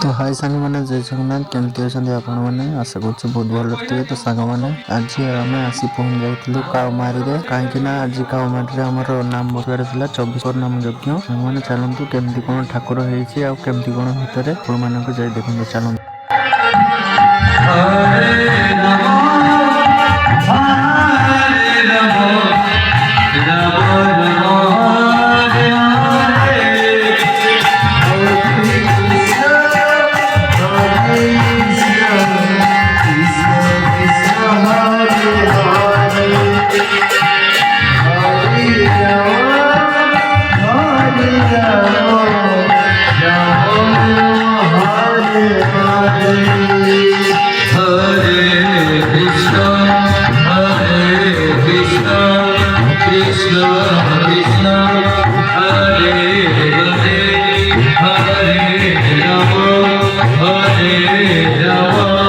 तो हाय सांग मैंने जय जगन्नाथ केमती अच्छा आपण मैंने आशा कर बहुत भल थे। तो सांग मैंने आज आम आसी पहुंच जाइलु काउमारी कहीं आज काउमारी आमर नाम बसार था 24 नाम यज्ञ। सांग मैंने चलतु केमती कौन ठाकुर होमती कौन भितर आपण मानक जाए देखते चलते। Hare Rama